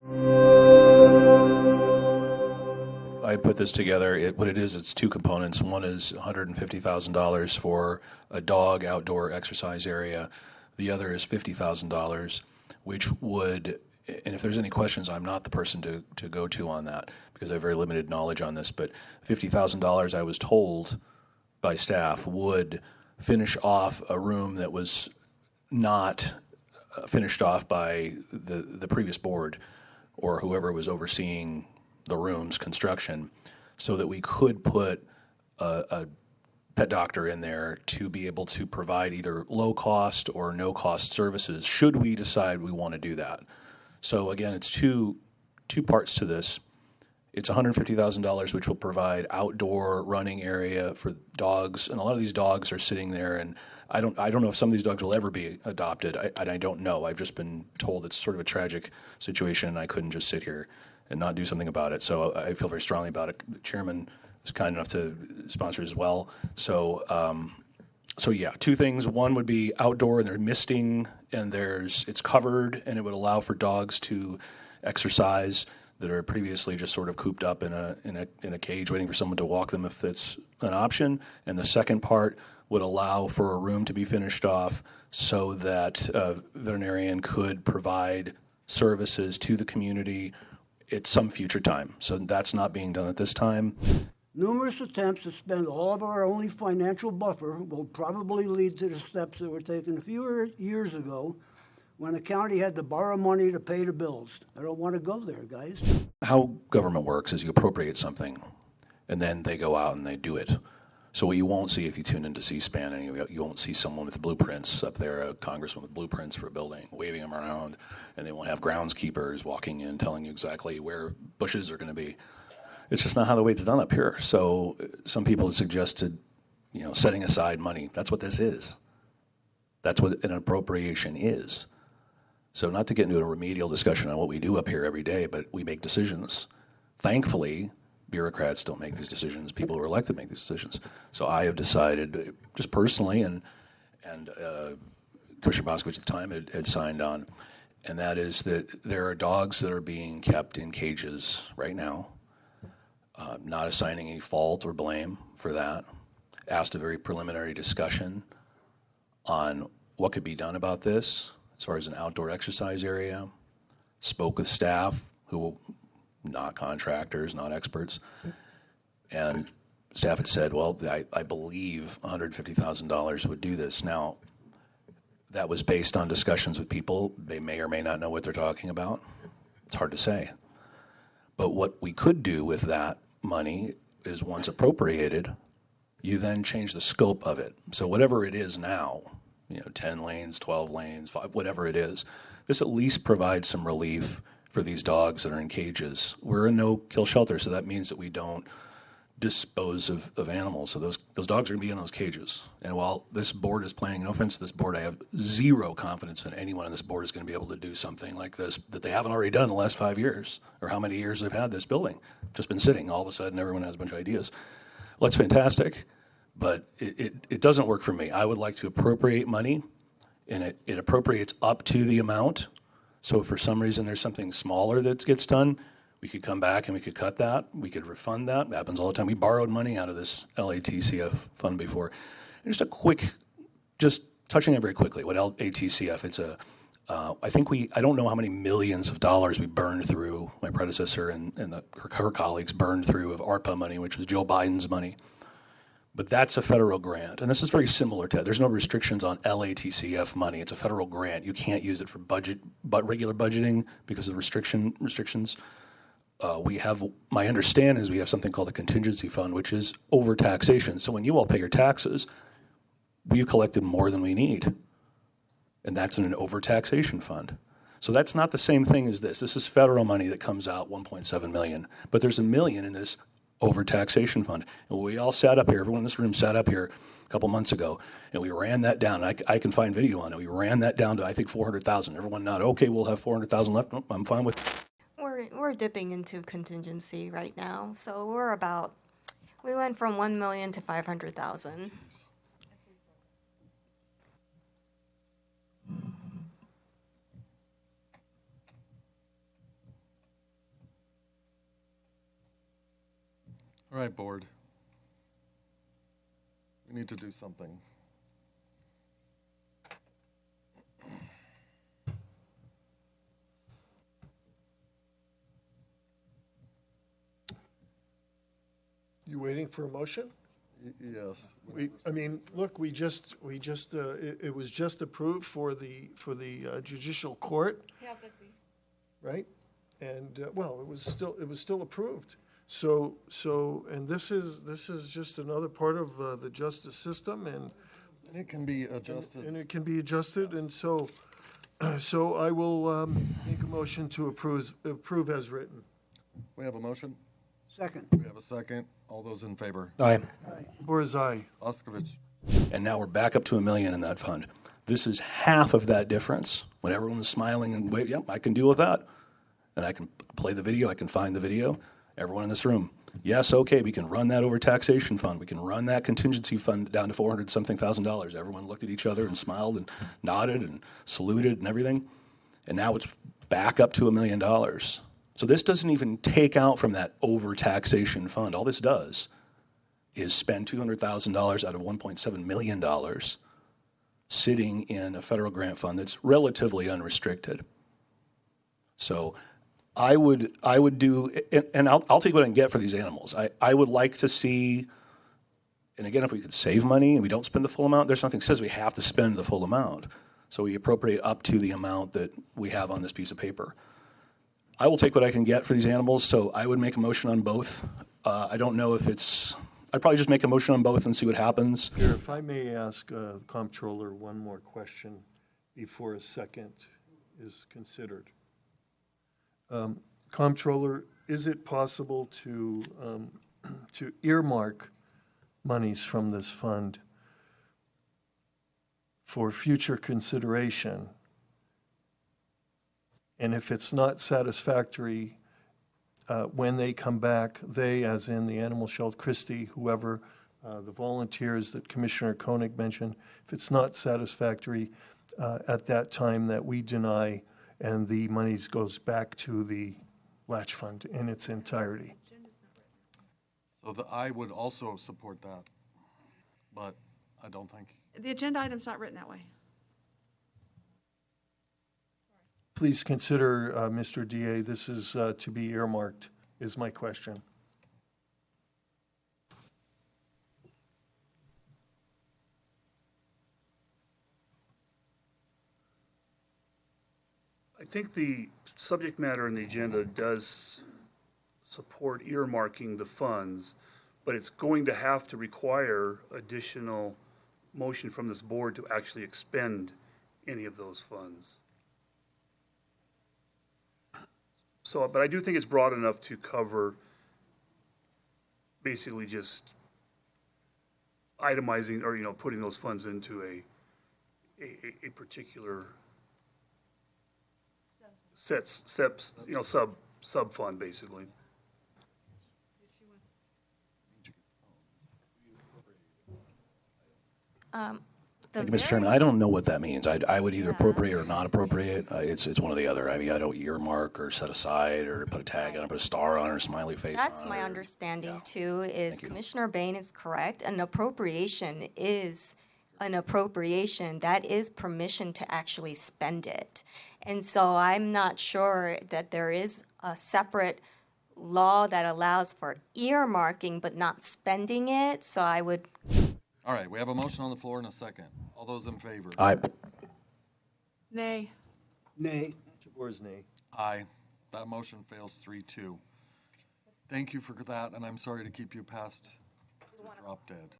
I put this together. What it is, it's two components. One is $150,000 for a dog outdoor exercise area. The other is $50,000, which would, and if there's any questions, I'm not the person to go to on that because I have very limited knowledge on this, but $50,000 I was told by staff would finish off a room that was not finished off by the previous board or whoever was overseeing the room's construction, so that we could put a pet doctor in there to be able to provide either low cost or no cost services should we decide we want to do that. So again, it's two parts to this. It's $150,000, which will provide outdoor running area for dogs, and a lot of these dogs are sitting there, and I don't know if some of these dogs will ever be adopted. I don't know. I've just been told it's sort of a tragic situation, and I couldn't just sit here and not do something about it. So I feel very strongly about it. The chairman was kind enough to sponsor it as well. So yeah, two things. One would be outdoor, and they're misting, and it's covered, and it would allow for dogs to exercise that are previously just sort of cooped up in a cage waiting for someone to walk them if that's an option. And the second part would allow for a room to be finished off so that a veterinarian could provide services to the community at some future time. So that's not being done at this time. Numerous attempts to spend all of our only financial buffer will probably lead to the steps that were taken a few years ago when the county had to borrow money to pay the bills. I don't want to go there, guys. How government works is you appropriate something, and then they go out and they do it. So what you won't see if you tune into C-SPAN, and you won't see someone with blueprints up there, a congressman with blueprints for a building, waving them around, and they won't have groundskeepers walking in telling you exactly where bushes are going to be. It's just not how the way it's done up here. So some people have suggested, setting aside money. That's what this is. That's what an appropriation is. So not to get into a remedial discussion on what we do up here every day, but we make decisions. Thankfully, bureaucrats don't make these decisions. People who are elected make these decisions. So I have decided, just personally, and Commissioner Boscovich at the time had signed on, and that is that there are dogs that are being kept in cages right now, not assigning any fault or blame for that. Asked a very preliminary discussion on what could be done about this as far as an outdoor exercise area. Spoke with staff who not contractors, not experts. And staff had said, well, I believe $150,000 would do this. Now, that was based on discussions with people. They may or may not know what they're talking about. It's hard to say. But what we could do with that money is once appropriated, you then change the scope of it. So whatever it is now, 10 lanes, 12 lanes, 5, whatever it is, this at least provides some relief for these dogs that are in cages. We're a no-kill shelter, so that means that we don't dispose of animals. So those dogs are going to be in those cages. And while this board is planning, no offense to this board, I have zero confidence in anyone on this board is going to be able to do something like this that they haven't already done in the last 5 years, or how many years they've had this building. Just been sitting. All of a sudden, everyone has a bunch of ideas. Well, that's fantastic, but it doesn't work for me. I would like to appropriate money, and it appropriates up to the amount. So if for some reason there's something smaller that gets done, we could come back and we could cut that. We could refund that. It happens all the time. We borrowed money out of this LATCF fund before. And just a quick, just touching on very quickly, what LATCF, it's I don't know how many millions of dollars we burned through, my predecessor and her colleagues burned through of ARPA money, which was Joe Biden's money. But that's a federal grant, and this is very similar to that. There's no restrictions on LATCF money. It's a federal grant. You can't use it for regular budgeting because of restrictions. My understanding is we have something called a contingency fund, which is over taxation. So when you all pay your taxes, we've collected more than we need, and that's in an over taxation fund. So that's not the same thing as this. This is federal money that comes out, 1.7 million, but there's $1 million in this over taxation fund. And we all sat up here, everyone in this room sat up here a couple months ago, and we ran that down. I can find video on it. We ran that down to, I think, 400,000. Everyone nodded, okay, we'll have 400,000 left. Nope, I'm fine with it. We're dipping into contingency right now. So we went from 1 million to 500,000. All right, board. We need to do something. You waiting for a motion? Yes. I mean, look, it was just approved for the judicial court. Yeah, but Right? And, well, it was still approved. So, and this is just another part of the justice system, and It can be adjusted. it can be adjusted, and so I will make a motion to approve as written. We have a motion. Second. We have a second. All those in favor? Aye. Boris, aye. Oskovich. And now we're back up to $1 million in that fund. This is half of that difference. When everyone was smiling and wait, yep, I can deal with that. And I can play the video, I can find the video. Everyone in this room, yes, okay, we can run that over taxation fund. We can run that contingency fund down to $400-something thousand. Everyone looked at each other and smiled and nodded and saluted and everything. And now it's back up to $1 million. So this doesn't even take out from that over taxation fund. All this does is spend $200,000 out of $1.7 million sitting in a federal grant fund that's relatively unrestricted. So I would do, and I'll take what I can get for these animals. I would like to see, and again, if we could save money and we don't spend the full amount, there's nothing that says we have to spend the full amount. So we appropriate up to the amount that we have on this piece of paper. I will take what I can get for these animals, so I would make a motion on both. I don't know if I'd probably just make a motion on both and see what happens. Here, if I may ask the comptroller one more question before a second is considered. Comptroller, is it possible to earmark monies from this fund for future consideration? And if it's not satisfactory, when they come back, they, as in the animal shelter, Christie, whoever, the volunteers that Commissioner Koenig mentioned, if it's not satisfactory at that time, that we deny and the monies goes back to the latch fund in its entirety. So I would also support that, but I don't think. the agenda item's not written that way. Please consider, Mr. DA, this is to be earmarked, is my question. I think the subject matter in the agenda does support earmarking the funds, but it's going to have to require additional motion from this board to actually expend any of those funds. So, but I do think it's broad enough to cover basically just itemizing or, putting those funds into a particular sub fund, basically. Thank you, Mr. Chairman. I don't know what that means. I would either appropriate or not appropriate. It's one or the other. I mean, I don't earmark or set aside or put a tag on it, put a star on it or a smiley face on it. That's my understanding too, is Commissioner Bayne is correct. An appropriation is an appropriation. That is permission to actually spend it. And so I'm not sure that there is a separate law that allows for earmarking but not spending it. So I would. All right, we have a motion on the floor in a second. All those in favor? Aye. Nay. Nay. Jabor's nay. Aye. That motion fails 3-2. Thank you for that, and I'm sorry to keep you past the drop dead.